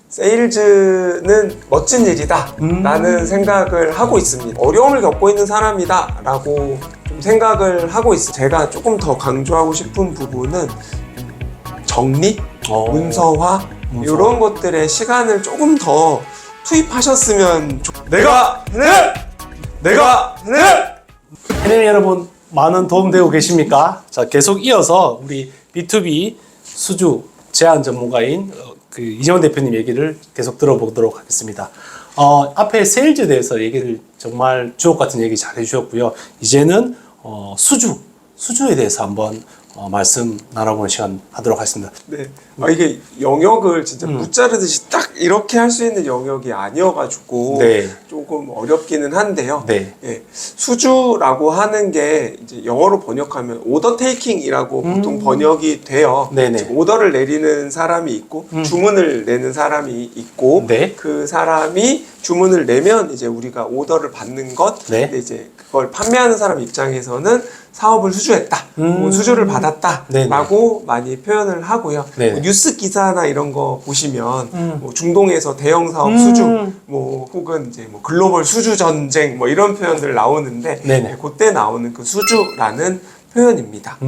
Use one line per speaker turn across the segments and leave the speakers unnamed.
세일즈는 멋진 일이다 라는 생각을 하고 있습니다. 어려움을 겪고 있는 사람이다 라고 좀 생각을 하고 있습니다. 제가 조금 더 강조하고 싶은 부분은 정리, 문서화 이런 것들의 시간을 조금 더 투입하셨으면 내가
해냄 여러분, 많은 도움 되고 계십니까? 자, 계속 이어서 우리 B2B 수주 제안 전문가인 그 이재원 대표님 얘기를 계속 들어보도록 하겠습니다. 앞에 세일즈에 대해서 얘기를 정말 주옥 같은 얘기 잘 해주셨고요. 이제는 수주에 대해서 한번 말씀 나눠보는 시간 하도록 하겠습니다.
네. 이게 영역을 진짜 무자르듯이 딱 이렇게 할 수 있는 영역이 아니어가지고
네.
조금 어렵기는 한데요.
네.
예, 수주라고 하는 게 이제 영어로 번역하면 오더 테이킹이라고 보통 번역이 돼요.
네네.
즉, 오더를 내리는 사람이 있고 주문을 내는 사람이 있고
네.
그 사람이 주문을 내면 이제 우리가 오더를 받는 것.
네.
근데 이제 그걸 판매하는 사람 입장에서는 사업을 수주했다, 뭐 수주를 받았다
네네.
라고 많이 표현을 하고요.
네네.
뭐 뉴스 기사나 이런 거 보시면 뭐 중동에서 대형 사업 수주, 뭐 혹은 이제 뭐 글로벌 수주 전쟁 뭐 이런 표현들 나오는데
네네.
그때 나오는 그 수주라는 표현입니다.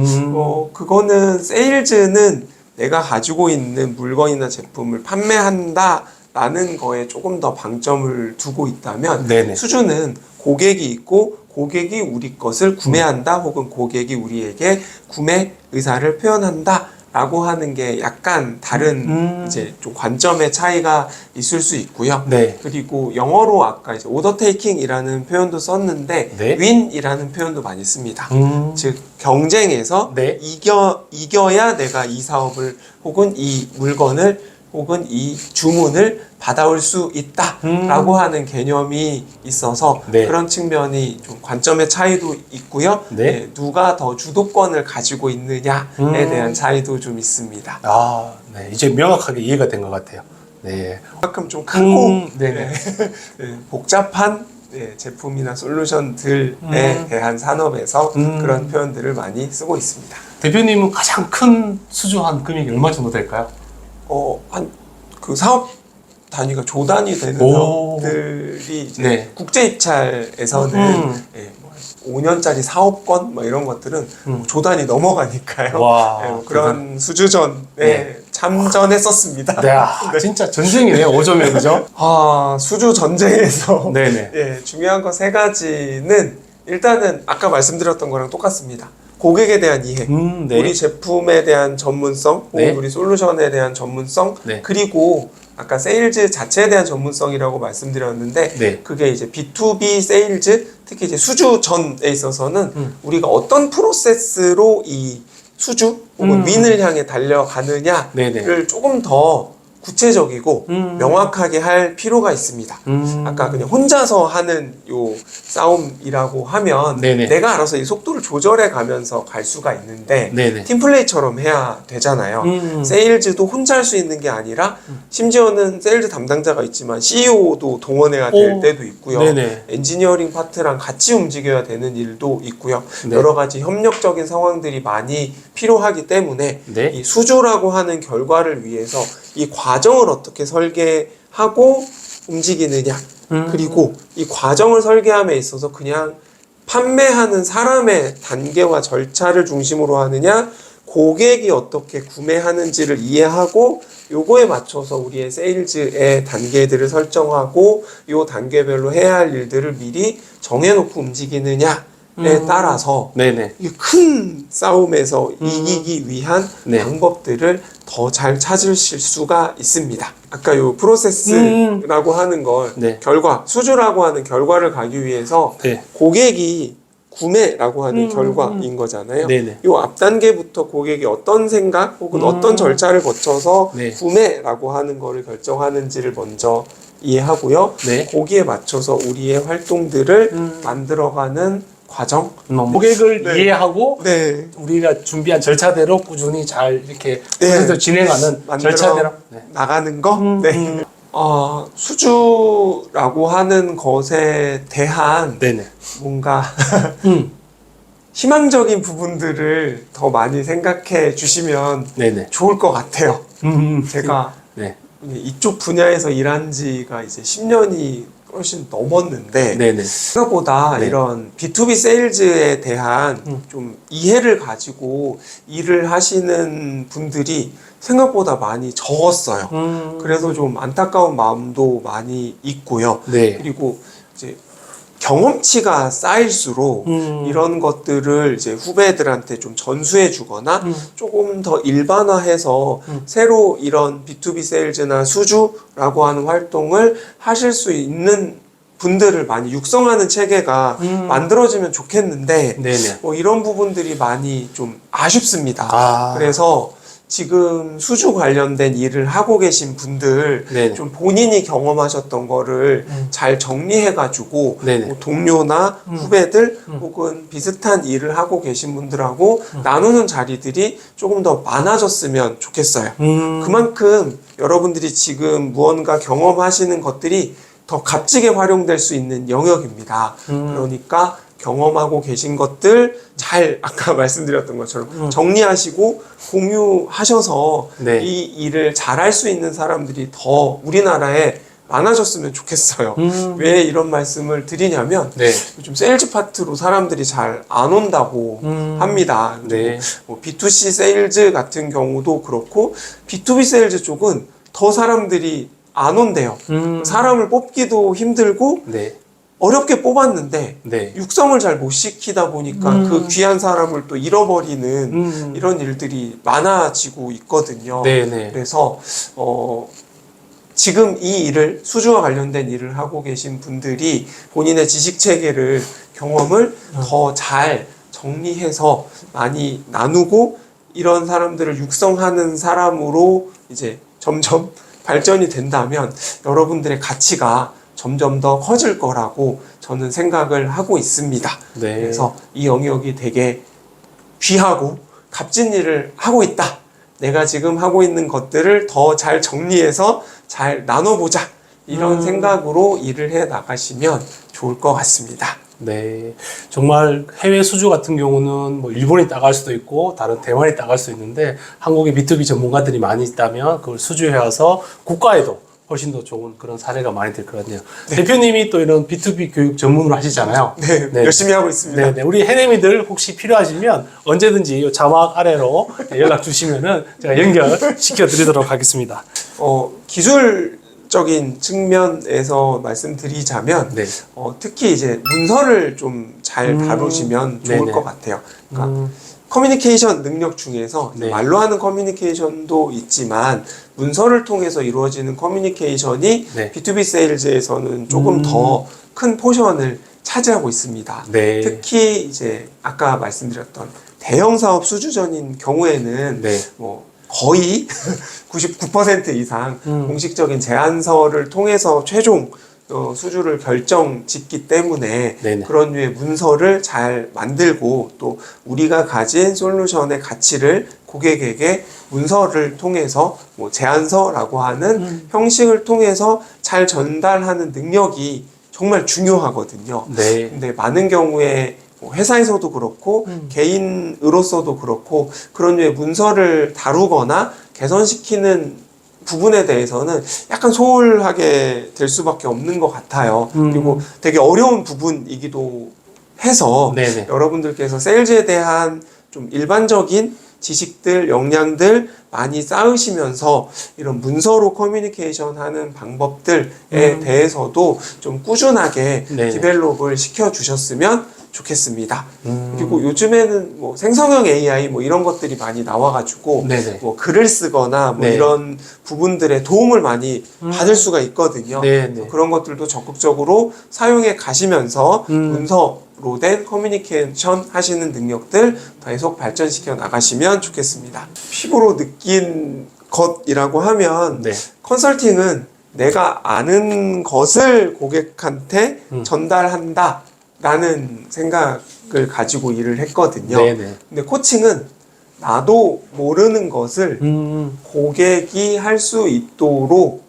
그거는 세일즈는 내가 가지고 있는 물건이나 제품을 판매한다 라는 거에 조금 더 방점을 두고 있다면
네네.
수주는 고객이 있고 고객이 우리 것을 구매한다 혹은 고객이 우리에게 구매 의사를 표현한다 라고 하는 게 약간 다른 이제 좀 관점의 차이가 있을 수 있고요.
네.
그리고 영어로 아까 이제 오더 테이킹이라는 표현도 썼는데
네.
윈이라는 표현도 많이 씁니다. 즉 경쟁에서
네.
이겨야 내가 이 사업을 혹은 이 물건을 혹은 이 주문을 받아올 수 있다라고 하는 개념이 있어서
네.
그런 측면이 좀 관점의 차이도 있고요.
네.
네, 누가 더 주도권을 가지고 있느냐에 대한 차이도 좀 있습니다.
네. 이제 명확하게 이해가 된 것 같아요. 네.
가끔 좀 크고
네네.
네, 복잡한 제품이나 솔루션들에 대한 산업에서 그런 표현들을 많이 쓰고 있습니다.
대표님은 가장 큰 수주한 금액이 얼마 정도 될까요?
그 사업 단위가 조 단위 되는
오.
사업들이 이제
네.
국제 입찰에서는 5년짜리 사업권 뭐 이런 것들은 뭐 조 단위 넘어가니까요.
와,
뭐 그런 수주전에
네.
참전했었습니다.
네. 진짜 전쟁이네요. 5점에 그죠?
수주 전쟁에서
네네.
중요한 거 세 가지는 일단은 아까 말씀드렸던 거랑 똑같습니다. 고객에 대한 이해,
네.
우리 제품에 대한 전문성, 혹은
네.
우리 솔루션에 대한 전문성,
네.
그리고 아까 세일즈 자체에 대한 전문성이라고 말씀드렸는데
네.
그게 이제 B2B 세일즈, 특히 이제 수주전에 있어서는 우리가 어떤 프로세스로 이 수주 혹은 윈을 향해 달려가느냐를
네네.
조금 더 구체적이고 명확하게 할 필요가 있습니다. 아까 그냥 혼자서 하는 요 싸움이라고 하면
네네.
내가 알아서 이 속도를 조절해 가면서 갈 수가 있는데
네네.
팀플레이처럼 해야 되잖아요. 세일즈도 혼자 할 수 있는 게 아니라 심지어는 세일즈 담당자가 있지만 CEO도 동원해야 될 때도 있고요.
네네.
엔지니어링 파트랑 같이 움직여야 되는 일도 있고요.
네.
여러 가지 협력적인 상황들이 많이 필요하기 때문에
네.
이 수주라고 하는 결과를 위해서 이 과정을 어떻게 설계하고 움직이느냐, 그리고 이 과정을 설계함에 있어서 그냥 판매하는 사람의 단계와 절차를 중심으로 하느냐, 고객이 어떻게 구매하는지를 이해하고 요거에 맞춰서 우리의 세일즈의 단계들을 설정하고 요 단계별로 해야 할 일들을 미리 정해놓고 움직이느냐에 따라서
네네.
이 큰 싸움에서 이기기 위한
네.
방법들을 더 잘 찾으실 수가 있습니다. 아까 요 프로세스라고 하는 걸
네.
결과, 수주라고 하는 결과를 가기 위해서
네.
고객이 구매라고 하는 결과인 거잖아요.
네네.
요 앞 단계부터 고객이 어떤 생각 혹은 어떤 절차를 거쳐서
네.
구매라고 하는 거를 결정하는지를 먼저 이해하고요.
네.
거기에 맞춰서 우리의 활동들을 만들어가는 과정.
고객을
네.
이해하고
네.
우리가 준비한 절차대로 꾸준히 잘 이렇게
네.
진행하는
만들어
절차대로. 네.
나가는 거. 네. 수주라고 하는 것에 대한
네네.
뭔가 희망적인 부분들을 더 많이 생각해 주시면
네네.
좋을 것 같아요. 제가
네.
이쪽 분야에서 일한 지가 이제 10년이 훨씬 넘었는데
네네.
생각보다
네.
이런 B2B 세일즈에 대한 좀 이해를 가지고 일을 하시는 분들이 생각보다 많이 적었어요. 그래서 좀 안타까운 마음도 많이 있고요.
네.
그리고 이제 경험치가 쌓일수록 이런 것들을 이제 후배들한테 좀 전수해 주거나 조금 더 일반화해서 새로 이런 B2B 세일즈나 수주라고 하는 활동을 하실 수 있는 분들을 많이 육성하는 체계가 만들어지면 좋겠는데
네네.
뭐 이런 부분들이 많이 좀 아쉽습니다.
아.
그래서 지금 수주 관련된 일을 하고 계신 분들
네네.
좀 본인이 경험하셨던 거를 잘 정리해가지고
네네.
뭐 동료나 후배들 혹은 비슷한 일을 하고 계신 분들하고 나누는 자리들이 조금 더 많아졌으면 좋겠어요. 그만큼 여러분들이 지금 무언가 경험하시는 것들이 더 값지게 활용될 수 있는 영역입니다. 그러니까 경험하고 계신 것들 잘 아까 말씀드렸던 것처럼 정리하시고 공유하셔서
네.
이 일을 잘할 수 있는 사람들이 더 우리나라에 많아졌으면 좋겠어요. 왜 이런 말씀을 드리냐면
네.
요즘 세일즈 파트로 사람들이 잘 안 온다고 합니다.
네.
뭐 B2C 세일즈 같은 경우도 그렇고 B2B 세일즈 쪽은 더 사람들이 안 온대요. 사람을 뽑기도 힘들고
네.
어렵게 뽑았는데
네.
육성을 잘 못 시키다 보니까 그 귀한 사람을 또 잃어버리는 이런 일들이 많아지고 있거든요.
네네.
그래서 지금 이 일을 수주와 관련된 일을 하고 계신 분들이 본인의 지식 체계를 경험을 더 잘 정리해서 많이 나누고 이런 사람들을 육성하는 사람으로 이제 점점 발전이 된다면 여러분들의 가치가 점점 더 커질 거라고 저는 생각을 하고 있습니다.
네.
그래서 이 영역이 되게 귀하고 값진 일을 하고 있다. 내가 지금 하고 있는 것들을 더 잘 정리해서 잘 나눠보자. 이런 생각으로 일을 해 나가시면 좋을 것 같습니다.
네. 정말 해외 수주 같은 경우는 뭐 일본이 따갈 수도 있고 다른 대만이 따갈 수 있는데 한국의 B2B 전문가들이 많이 있다면 그걸 수주해와서 국가에도 훨씬 더 좋은 그런 사례가 많이 될 것 같네요. 네. 대표님이 또 이런 B2B 교육 전문으로 하시잖아요.
네, 네. 열심히 하고 있습니다.
네, 네. 우리 해내미들 혹시 필요하시면 언제든지 이 자막 아래로 연락 주시면은 제가 연결시켜 드리도록 하겠습니다.
기술적인 측면에서 말씀드리자면
네.
특히 이제 문서를 좀 잘 다루시면 좋을
네네.
것 같아요. 그러니까 커뮤니케이션 능력 중에서
네.
말로 하는 커뮤니케이션도 있지만 문서를 통해서 이루어지는 커뮤니케이션이
네.
B2B 세일즈에서는 조금 더 큰 포션을 차지하고 있습니다.
네.
특히 이제 아까 말씀드렸던 대형 사업 수주전인 경우에는
네.
뭐 거의 99% 이상 공식적인 제안서를 통해서 최종 수주를 결정 짓기 때문에
네네.
그런 류의 문서를 잘 만들고 또 우리가 가진 솔루션의 가치를 고객에게 문서를 통해서 뭐 제안서라고 하는 형식을 통해서 잘 전달하는 능력이 정말 중요하거든요.
네.
근데 많은 경우에 뭐 회사에서도 그렇고 개인으로서도 그렇고 그런 류의 문서를 다루거나 개선시키는 부분에 대해서는 약간 소홀하게 될 수밖에 없는 것 같아요. 그리고 되게 어려운 부분이기도 해서
네네.
여러분들께서 세일즈에 대한 좀 일반적인 지식들, 역량들 많이 쌓으시면서 이런 문서로 커뮤니케이션 하는 방법들에 대해서도 좀 꾸준하게
네네.
디벨롭을 시켜주셨으면 좋겠습니다. 그리고 요즘에는 뭐 생성형 AI 뭐 이런 것들이 많이 나와가지고
네네.
뭐 글을 쓰거나 뭐
네.
이런 부분들의 도움을 많이 받을 수가 있거든요.
네네.
그런 것들도 적극적으로 사용해 가시면서 문서로 된 커뮤니케이션 하시는 능력들 계속 발전시켜 나가시면 좋겠습니다. 피부로 느낀 것이라고 하면
네.
컨설팅은 내가 아는 것을 고객한테 전달한다. 라는 생각을 가지고 일을 했거든요.
네네.
근데 코칭은 나도 모르는 것을 고객이 할 수 있도록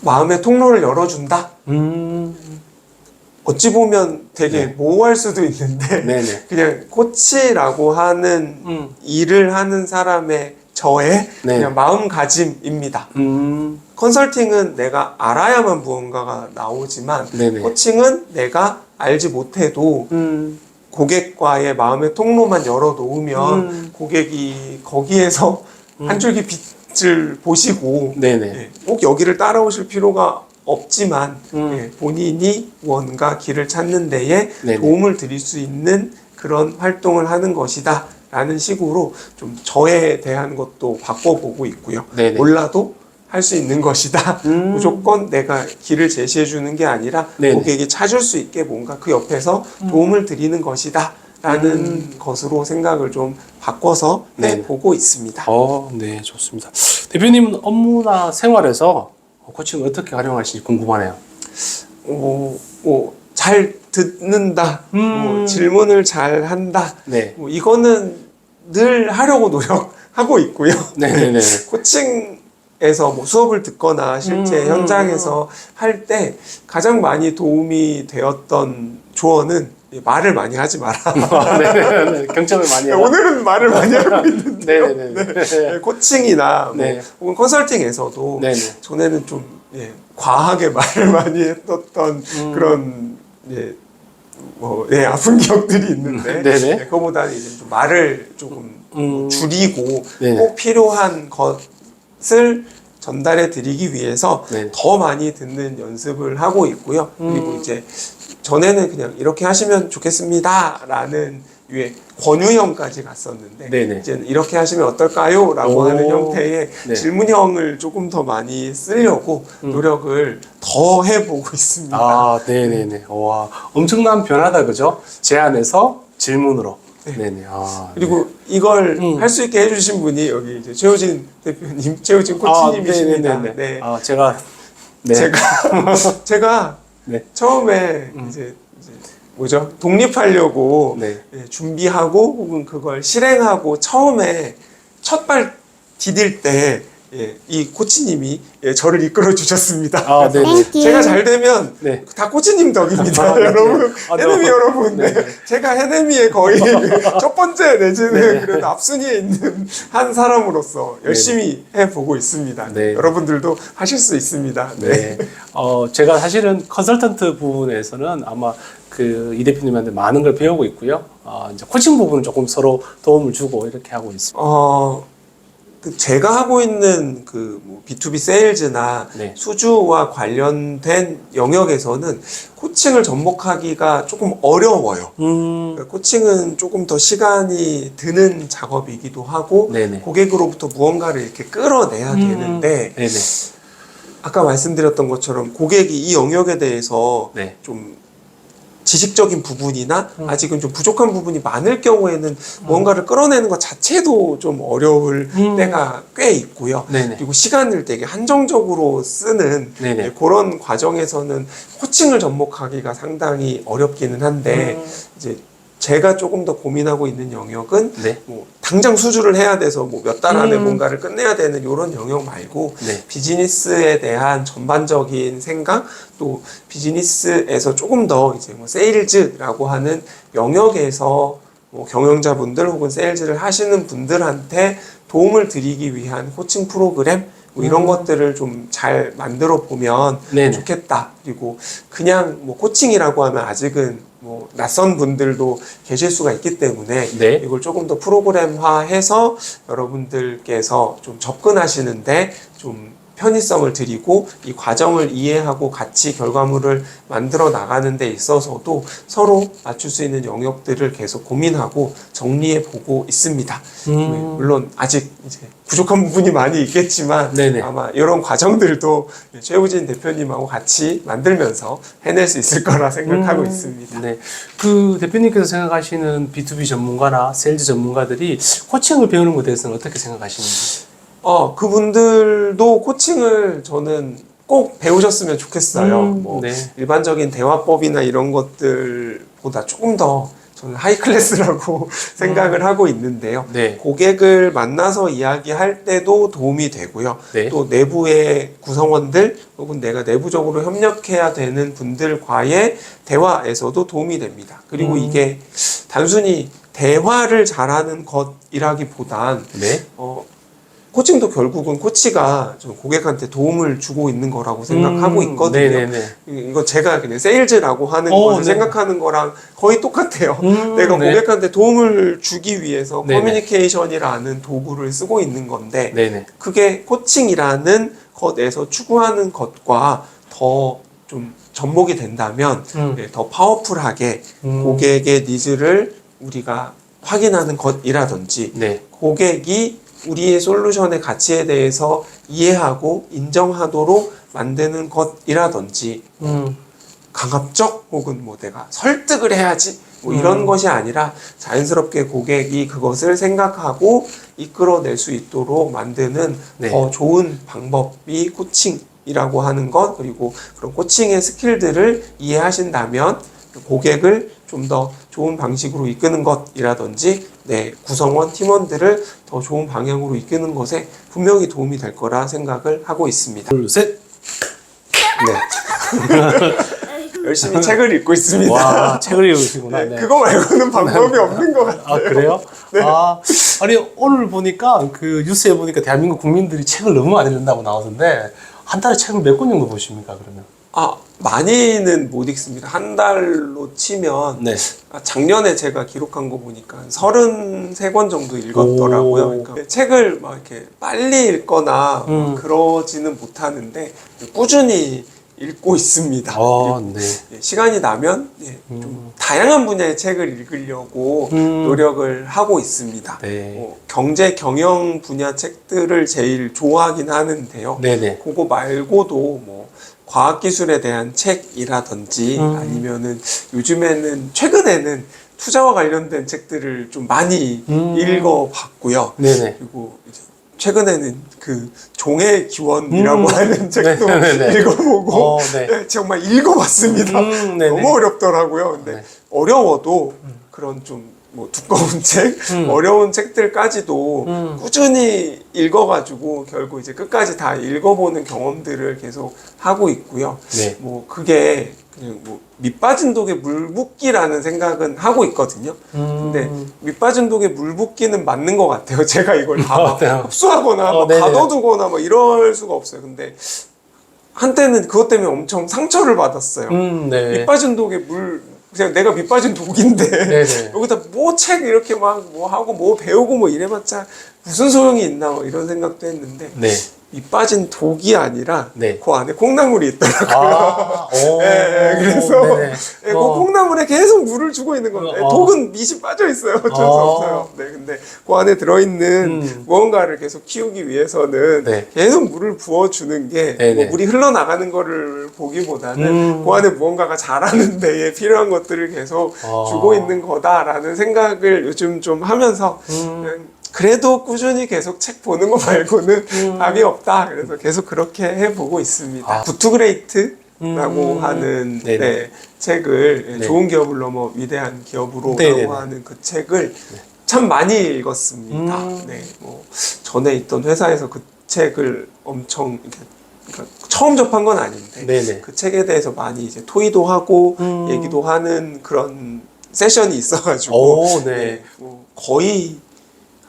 마음의 통로를 열어준다? 어찌 보면 되게
네.
모호할 수도 있는데
네네.
그냥 코치라고 하는 일을 하는 사람의 저의
네.
그냥 마음가짐입니다. 컨설팅은 내가 알아야만 무언가가 나오지만
네네.
코칭은 내가 알지 못해도 고객과의 마음의 통로만 열어놓으면 고객이 거기에서 한 줄기 빛을 보시고
네네.
예, 꼭 여기를 따라오실 필요가 없지만 예, 본인이 무언가 길을 찾는 데에
네네.
도움을 드릴 수 있는 그런 활동을 하는 것이다 라는 식으로 좀 저에 대한 것도 바꿔보고 있고요.
네네.
몰라도 할 수 있는 것이다. 무조건 내가 길을 제시해 주는 게 아니라
네네.
고객이 찾을 수 있게 뭔가 그 옆에서 도움을 드리는 것이다 라는 것으로 생각을 좀 바꿔서
네네.
해보고 있습니다.
네, 좋습니다. 대표님은 업무나 생활에서 코칭을 어떻게 활용하실지 궁금하네요.
잘 듣는다, 뭐 질문을 잘 한다,
네.
뭐 이거는 늘 하려고 노력하고 있고요.
네네네.
코칭에서 뭐 수업을 듣거나 실제 현장에서 할 때 가장 많이 도움이 되었던 조언은 말을 많이 하지 마라.
네네. 경청을 많이 해요.
오늘은 말을 많이 하고 있는데요.
네네네.
코칭이나 뭐
네.
혹은 컨설팅에서도
네네.
전에는 좀 과하게 말을 많이 했었던 그런 아픈 기억들이 있는데
네네.
그거보다는 이제 좀 말을 조금 줄이고
네네.
꼭 필요한 것을 전달해 드리기 위해서
네네.
더 많이 듣는 연습을 하고 있고요. 그리고 이제 전에는 그냥 이렇게 하시면 좋겠습니다라는 유의 권유형까지 갔었는데
네네.
이제는 이렇게 하시면 어떨까요? 라고 하는 형태의
네.
질문형을 조금 더 많이 쓰려고 노력을 더 해보고 있습니다.
아, 네네네. 와, 엄청난 변화다, 그죠? 제안에서 질문으로. 네네. 아,
그리고 이걸 할 수 있게 해주신 분이 여기 이제 최우진 대표님, 최우진 코치님이십니다.
네네네.
네.
제가, 네.
제가
네.
처음에 이제 뭐죠? 독립하려고
네.
준비하고 혹은 그걸 실행하고 처음에 첫 발 디딜 때 이 코치님이 저를 이끌어 주셨습니다.
아, 네네.
제가 잘 되면
네.
다 코치님 덕입니다,
네.
여러분.
아,
해내미
네.
여러분.
네.
제가 해내미의 거의 첫 번째 내지는 그래도 앞순위에 있는 한 사람으로서 열심히 해보고 있습니다.
네.
여러분들도 하실 수 있습니다.
네. 제가 사실은 컨설턴트 부분에서는 아마 이 대표님한테 많은 걸 배우고 있고요. 이제 코칭 부분은 조금 서로 도움을 주고 이렇게 하고 있습니다.
제가 하고 있는 뭐 B2B 세일즈나
네.
수주와 관련된 영역에서는 코칭을 접목하기가 조금 어려워요. 그러니까 코칭은 조금 더 시간이 드는 작업이기도 하고
네네.
고객으로부터 무언가를 이렇게 끌어내야 되는데
네네.
아까 말씀드렸던 것처럼 고객이 이 영역에 대해서
네.
좀 지식적인 부분이나 아직은 좀 부족한 부분이 많을 경우에는 무언가를 끌어내는 것 자체도 좀 어려울 때가 꽤 있고요.
네네.
그리고 시간을 되게 한정적으로 쓰는
네네.
그런 과정에서는 코칭을 접목하기가 상당히 어렵기는 한데 이제 제가 조금 더 고민하고 있는 영역은
네.
뭐 당장 수주를 해야 돼서 뭐 몇 달 안에 뭔가를 끝내야 되는 이런 영역 말고
네.
비즈니스에 대한 전반적인 생각 또 비즈니스에서 조금 더 이제 뭐 세일즈라고 하는 영역에서 뭐 경영자분들 혹은 세일즈를 하시는 분들한테 도움을 드리기 위한 코칭 프로그램 뭐 이런 것들을 좀 잘 만들어 보면
네네.
좋겠다. 그리고 그냥 뭐 코칭이라고 하면 아직은 뭐 낯선 분들도 계실 수가 있기 때문에
네.
이걸 조금 더 프로그램화해서 여러분들께서 좀 접근하시는데 좀 편의성을 드리고 이 과정을 이해하고 같이 결과물을 만들어 나가는 데 있어서도 서로 맞출 수 있는 영역들을 계속 고민하고 정리해 보고 있습니다. 물론 아직 이제 부족한 부분이 많이 있겠지만
네네.
아마 이런 과정들도 최우진 대표님하고 같이 만들면서 해낼 수 있을 거라 생각하고 있습니다.
네. 대표님께서 생각하시는 B2B 전문가나 세일즈 전문가들이 코칭을 배우는 것에 대해서는 어떻게 생각하시는지?
그분들도 코칭을 저는 꼭 배우셨으면 좋겠어요. 뭐
네.
일반적인 대화법이나 이런 것들보다 조금 더 저는 하이 클래스라고 생각을 하고 있는데요.
네.
고객을 만나서 이야기할 때도 도움이 되고요.
네.
또 내부의 구성원들 혹은 내가 내부적으로 협력해야 되는 분들과의 대화에서도 도움이 됩니다. 그리고 이게 단순히 대화를 잘하는 것이라기보단
네.
코칭도 결국은 코치가 좀 고객한테 도움을 주고 있는 거라고 생각하고 있거든요.
네네네.
이거 제가 그냥 세일즈라고 하는 것을
네.
생각하는 거랑 거의 똑같아요. 내가
네.
고객한테 도움을 주기 위해서
네네.
커뮤니케이션이라는 도구를 쓰고 있는 건데
네네.
그게 코칭이라는 것에서 추구하는 것과 더 좀 접목이 된다면 네, 더 파워풀하게 고객의 니즈를 우리가 확인하는 것이라든지
네.
고객이 우리의 솔루션의 가치에 대해서 이해하고 인정하도록 만드는 것이라든지 강압적 혹은 뭐 내가 설득을 해야지 뭐 이런 것이 아니라 자연스럽게 고객이 그것을 생각하고 이끌어낼 수 있도록 만드는
네.
더 좋은 방법이 코칭이라고 하는 것, 그리고 그런 코칭의 스킬들을 이해하신다면 고객을 좀 더 좋은 방식으로 이끄는 것이라든지 내 구성원 팀원들을 더 좋은 방향으로 이끄는 것에 분명히 도움이 될 거라 생각을 하고 있습니다.
둘, 셋.
네. 열심히 책을 읽고 있습니다.
와, 책을 읽으시구나.
네, 그거 말고는 방법이 없는 것 같아요.
아, 그래요?
네.
아, 아니, 오늘 보니까 그 뉴스에 보니까 대한민국 국민들이 책을 너무 많이 읽는다고 나오던데 한 달에 책을 몇 권 정도 보십니까, 그러면?
많이는 못 읽습니다. 한 달로 치면
네.
작년에 제가 기록한 거 보니까 33권 정도 읽었더라고요.
오.
그러니까 책을 막 이렇게 빨리 읽거나 막 그러지는 못하는데 꾸준히 읽고 있습니다.
아, 네.
시간이 나면 좀 다양한 분야의 책을 읽으려고 노력을 하고 있습니다.
네.
경제 경영 분야 책들을 제일 좋아하긴 하는데요.
네네.
그거 말고도 뭐 과학기술에 대한 책이라든지 아니면은 요즘에는 최근에는 투자와 관련된 책들을 좀 많이 읽어봤고요.
네네.
그리고 이제 최근에는 그 종의 기원이라고 하는 책도
네네네.
읽어보고
네.
네, 정말 읽어봤습니다.
네네.
너무 어렵더라고요. 근데
네.
어려워도 그런 좀 뭐 두꺼운 책, 어려운 책들까지도 꾸준히 읽어가지고 결국 이제 끝까지 다 읽어보는 경험들을 계속 하고 있고요.
네.
뭐 그게 그냥 뭐 밑빠진 독에 물 붓기라는 생각은 하고 있거든요. 근데 밑빠진 독에 물 붓기는 맞는 것 같아요. 제가 이걸 다 막
네.
흡수하거나 막
네네.
가둬두거나 막 이럴 수가 없어요. 근데 한때는 그것 때문에 엄청 상처를 받았어요.
네.
밑빠진 독에 물 그냥 내가 밑빠진 독인데
네네.
여기다 뭐 책 이렇게 막 뭐 하고 뭐 배우고 뭐 이래봤자 무슨 소용이 있나 뭐 이런 생각도 했는데
네.
밑빠진 독이 아니라
네.
그 안에 콩나물이 있더라고요.
아, 오.
그래서
네네.
그 콩나물에 계속 물을 주고 있는 겁니다. 독은 밑이 빠져 있어요. 어쩔 수 없어요. 네, 근데 그 안에 들어있는 무언가를 계속 키우기 위해서는
네.
계속 물을 부어주는 게
네네.
뭐 물이 흘러나가는 거를 보기보다는 그 안에 무언가가 자라는 데에 필요한 것들을 계속 주고 있는 거다라는 생각을 요즘 좀 하면서 그래도 꾸준히 계속 책 보는 거 말고는 답이 없다. 그래서 계속 그렇게 해보고 있습니다. 굿투그레이트라고 하는
네네.
네, 책을
네.
좋은 기업을 넘어 위대한 기업으로라고
네네네.
하는 그 책을 참 많이 읽었습니다. 네, 뭐 전에 있던 회사에서 그 책을 엄청 이렇게 그러니까 처음 접한 건 아닌데
네네.
그 책에 대해서 많이 이제 토의도 하고 얘기도 하는 그런 세션이 있어가지고
오, 네.
뭐 거의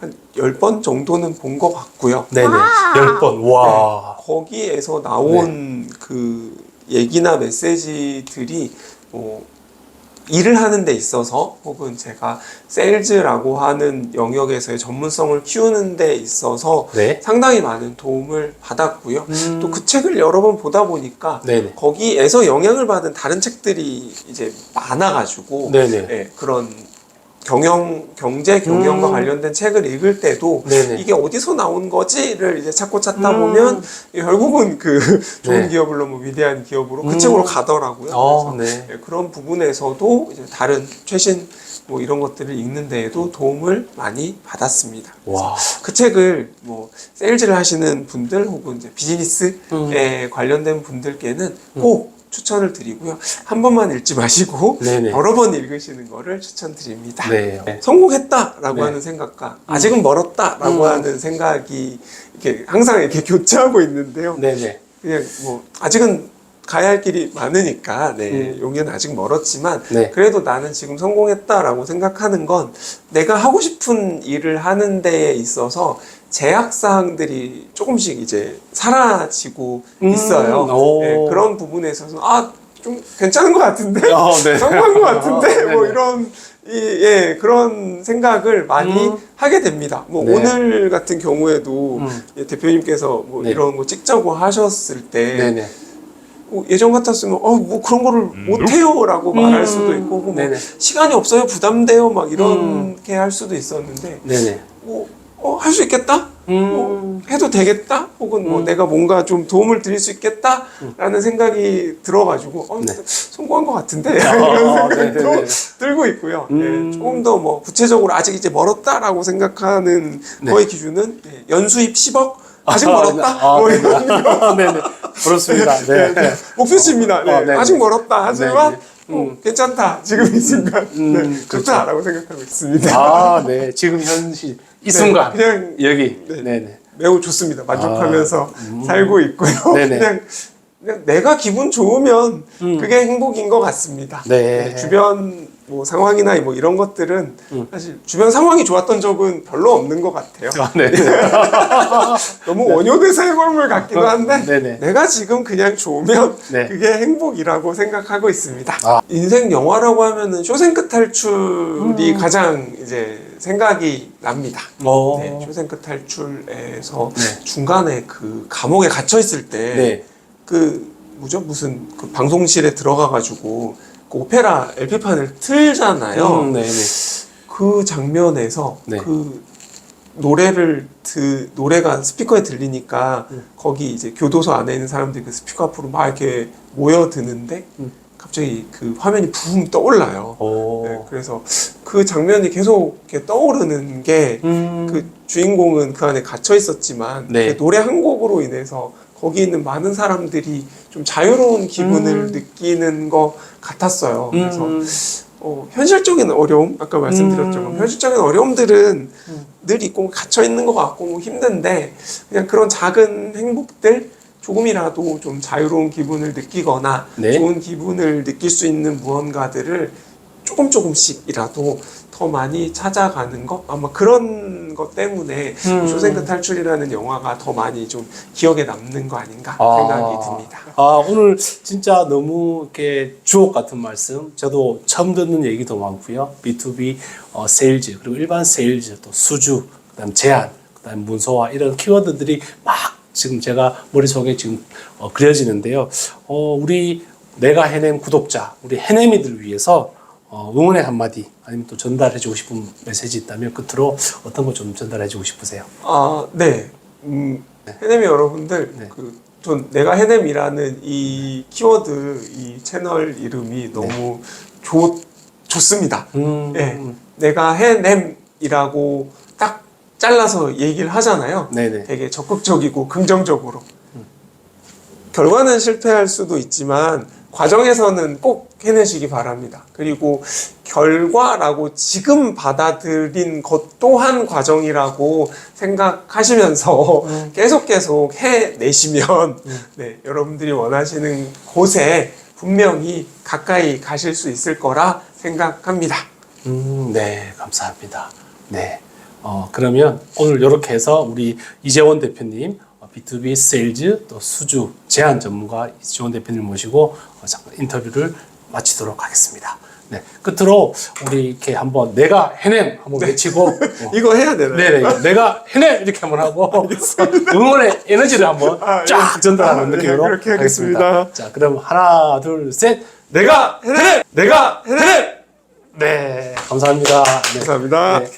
한 10번 정도는 본 것 같고요.
네네. 10번. 와.
거기에서 나온 그 얘기나 메시지들이 뭐 일을 하는 데 있어서 혹은 제가 세일즈라고 하는 영역에서의 전문성을 키우는 데 있어서
네.
상당히 많은 도움을 받았고요. 또 그 책을 여러 번 보다 보니까
네네.
거기에서 영향을 받은 다른 책들이 이제 많아가지고
네네.
네, 그런 경제 경영과 관련된 책을 읽을 때도
네네.
이게 어디서 나온 거지를 이제 찾다 보면 결국은 그 좋은
네.
기업을 너무 위대한 기업으로 그 책으로 가더라고요. 그래서
네.
그런 부분에서도 이제 다른 최신 뭐 이런 것들을 읽는 데에도 도움을 많이 받았습니다.
와.
그 책을 뭐 세일즈를 하시는 분들 혹은 이제 비즈니스에 관련된 분들께는 꼭 추천을 드리고요. 한 번만 읽지 마시고
네네.
여러 번 읽으시는 거를 추천드립니다.
네.
성공했다라고
네.
하는 생각과 아직은 멀었다라고 하는 생각이 이렇게 항상 이렇게 교차하고 있는데요.
네네.
그냥 뭐 아직은 가야 할 길이 많으니까 여기는 아직 멀었지만
네.
그래도 나는 지금 성공했다라고 생각하는 건 내가 하고 싶은 일을 하는 데에 있어서 제약 사항들이 조금씩 이제 사라지고 있어요.
오.
네, 그런 부분에 있어서 좀 괜찮은 것 같은데,
네.
성공한 것 같은데, 뭐
네네.
이런 그런 생각을 많이 하게 됩니다. 뭐
네.
오늘 같은 경우에도 대표님께서 뭐
네.
이런 거 찍자고 하셨을 때
네네.
예전 같았으면 뭐 그런 거를 못해요라고 말할 수도 있고 뭐
네네.
시간이 없어요 부담돼요 막 이렇게 할 수도 있었는데
네네.
할 수 있겠다 해도 되겠다 혹은 뭐 내가 뭔가 좀 도움을 드릴 수 있겠다라는 생각이 들어가지고
네.
성공한 것 같은데 이런 생각도
네네네.
들고 있고요. 예, 조금 더 뭐 구체적으로 아직 이제 멀었다라고 생각하는
네.
거의 기준은 연수입 10억 아직 멀었다 뭐 이런
네네. 그렇습니다. 네.
목표치입니다. 네.
네네.
아직 멀었다. 하지만
네네.
괜찮다. 지금 이 순간 좋다라고 생각하고 있습니다.
네. 지금 현실 이 순간
그냥
여기.
네.
네네.
매우 좋습니다. 만족하면서 살고 있고요.
네네.
그냥 내가 기분 좋으면 그게 행복인 것 같습니다.
네.
주변 뭐 상황이나 뭐 이런 것들은 사실 주변 상황이 좋았던 적은 별로 없는 것 같아요.
네.
너무 원효대사의 삶을 같기도 한데
네네.
내가 지금 그냥 좋으면
네.
그게 행복이라고 생각하고 있습니다.
아.
인생 영화라고 하면은 쇼생크 탈출이 가장 이제 생각이 납니다. 네, 쇼생크 탈출에서
네.
중간에 그 감옥에 갇혀 있을 때
네.
그 무슨 그 방송실에 들어가 가지고 그 오페라 LP판을 틀잖아요.
네네.
그 장면에서
네.
그 노래가 스피커에 들리니까 거기 이제 교도소 안에 있는 사람들이 그 스피커 앞으로 막 이렇게 모여드는데 갑자기 그 화면이 붕 떠올라요. 네, 그래서 그 장면이 계속 이렇게 떠오르는 게 그 주인공은 그 안에 갇혀 있었지만
네.
그 노래 한 곡으로 인해서 거기 있는 많은 사람들이 좀 자유로운 기분을 느끼는 것 같았어요. 그래서 현실적인 어려움, 아까 말씀드렸죠. 현실적인 어려움들은 늘 있고 갇혀 있는 것 같고 뭐 힘든데 그냥 그런 작은 행복들 조금이라도 좀 자유로운 기분을 느끼거나
네.
좋은 기분을 느낄 수 있는 무언가들을 조금씩이라도 더 많이 찾아가는 것 아마 그런 것 때문에 쇼생크 탈출이라는 영화가 더 많이 좀 기억에 남는 거 아닌가 생각이 듭니다.
오늘 진짜 너무 이렇게 주옥 같은 말씀, 저도 처음 듣는 얘기도 많고요. B2B 세일즈 그리고 일반 세일즈 또 수주 그다음 제안 그다음 문서화 이런 키워드들이 막 지금 제가 머릿속에 지금 그려지는데요. 우리 내가 해냄 구독자, 우리 해냄이들 위해서 응원의 한마디 아니면 또 전달해주고 싶은 메시지 있다면 끝으로 어떤 거 좀 전달해주고 싶으세요?
네. 해냄이 여러분들,
네.
전 내가 해냄이라는 이 키워드, 이 채널 이름이 너무 좋습니다. 네. 내가 해냄이라고 딱 잘라서 얘기를 하잖아요.
네네.
되게 적극적이고 긍정적으로. 결과는 실패할 수도 있지만 과정에서는 꼭 해내시기 바랍니다. 그리고 결과라고 지금 받아들인 것 또한 과정이라고 생각하시면서 계속 해내시면 네, 여러분들이 원하시는 곳에 분명히 가까이 가실 수 있을 거라 생각합니다.
네, 감사합니다. 네. 그러면 오늘 이렇게 해서 우리 이재원 대표님 B2B 세일즈 또 수주 제안 전문가 이재원 대표님 모시고 잠깐 인터뷰를 마치도록 하겠습니다. 네. 끝으로 우리 이렇게 한번 내가 해냄 한번 외치고
이거 해야 되나요?
네네. 내가 해냄 이렇게 한번 하고 응원의 에너지를 한번 쫙 전달하는 느낌으로
그렇게 하겠습니다.
자, 그럼 하나, 둘, 셋.
내가 해냄! 내가 해냄!
네, 감사합니다. 네.
감사합니다.
네.